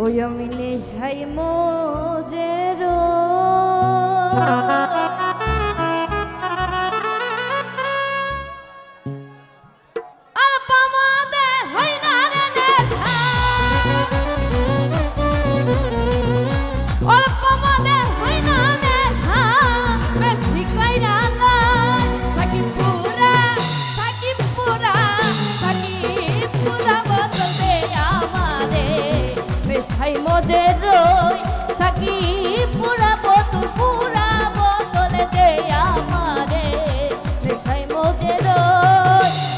ওই আমি নেশাই মোজেরো থাকি পুরা বোতল দে আমারে নেশাই মোদের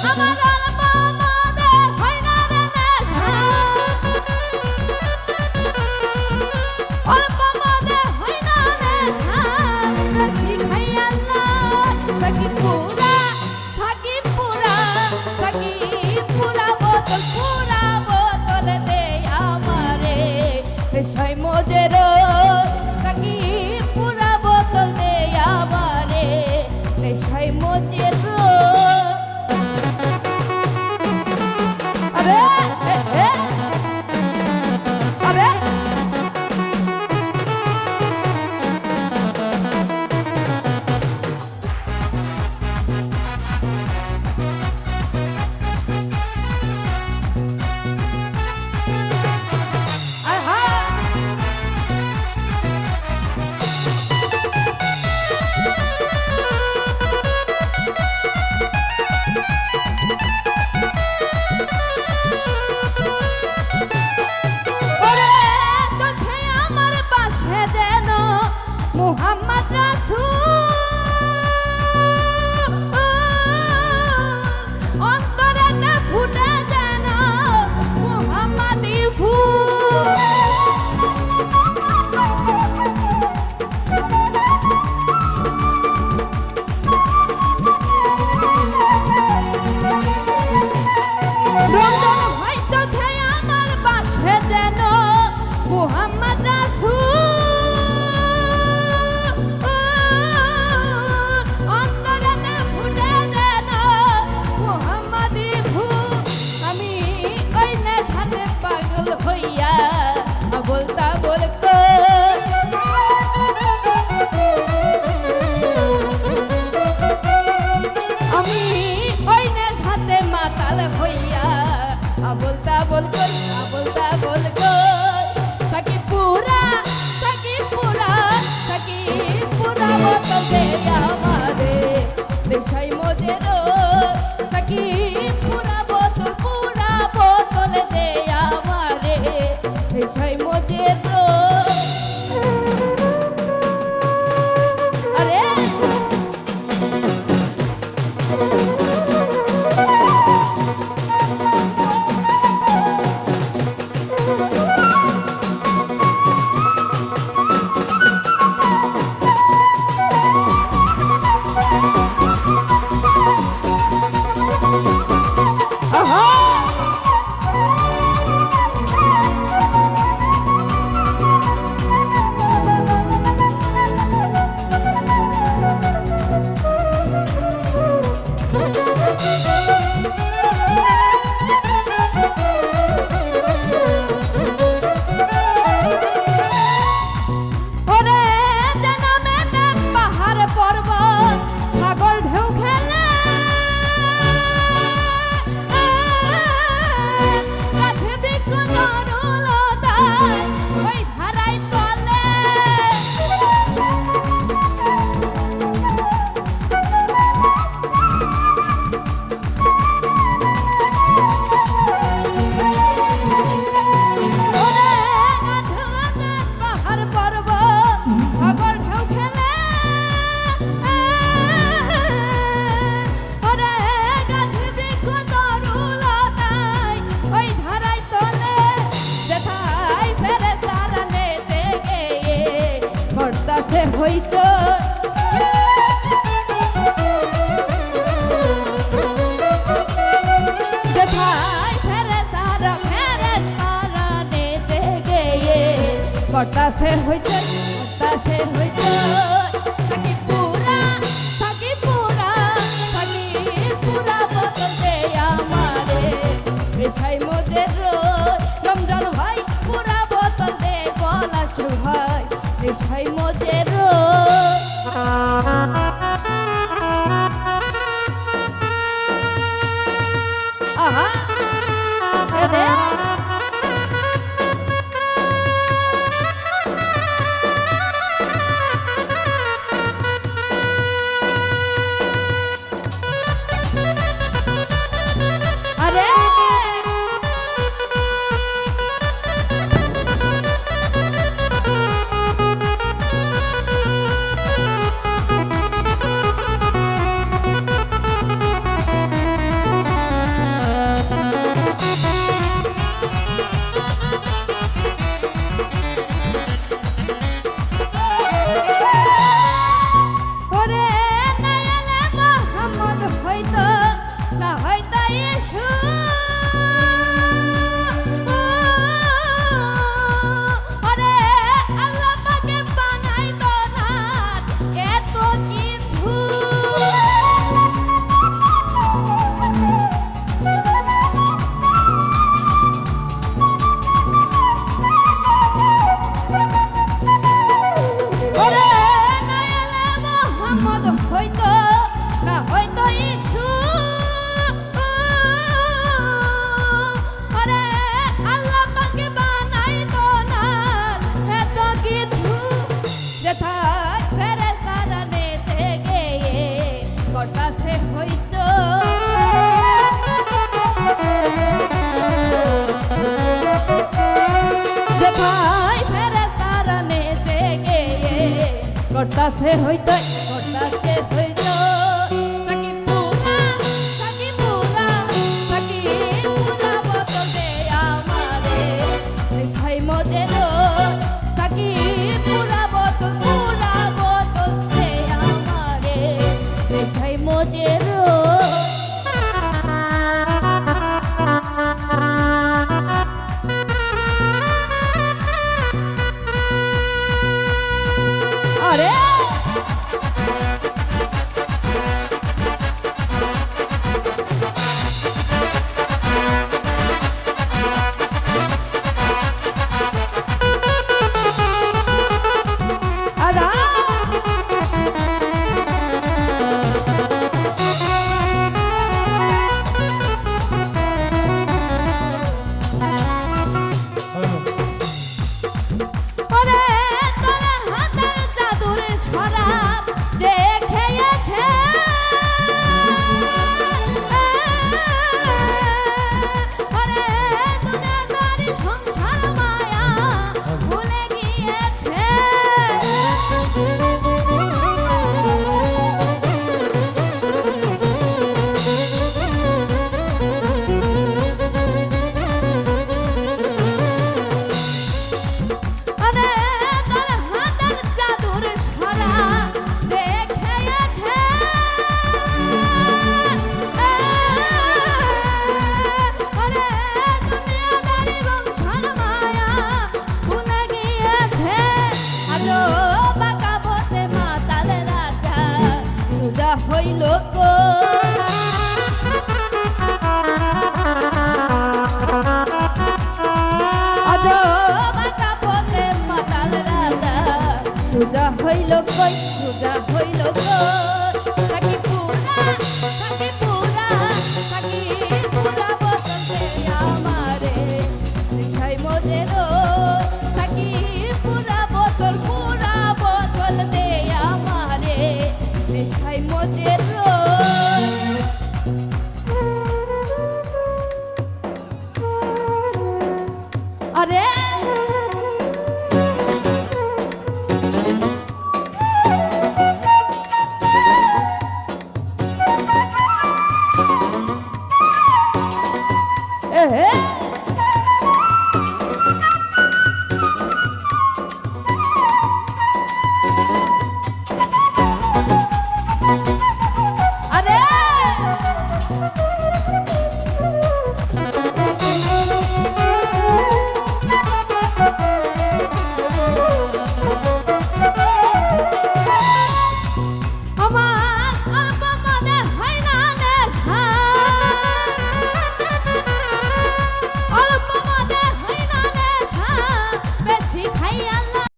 আমার অল্প মদে হয় না রে নেশা অল্প মদে হয় না নেশা বেশি খাইয়া না থাকি পুরা বোতল দে আমারে নেশাই মোদের থাকি পুরা বোতল দে আমারে নেশাই মোদের আরে আরে মুহাম্মদ রাসূল অন্তরে ফুটে যেন মুহাম্মাদি ফুল রমজান ভাই চোখে আমার বাসে যেন মুহাম্মদ রাসূল থাকি পুরা বোতল দে আমারে নেশাই মোদের থাকি পুরা বোতল দে আমারে নেশাই মোদের আরে হইতো যেথায় ফেরে তারা নেচে গিয়ে কটাছে হইতো থাকি পুরা বোতল দে আমারে নেশাই মোদের রমজান ভাই পুরা বোতল করতাছে হইতো করতাছে হইতো সাকি পুরা বোতল দে আমারে সাই মজের সাকি পুরা বোতল দে আমারে সাই মজের হইল সুজা হইল কই সুজা হইল সাকি পুরা বোতল দে আমারে সাই মজের সাকি পুরা বোতল দে আমারে সাই মজের আরে Hey!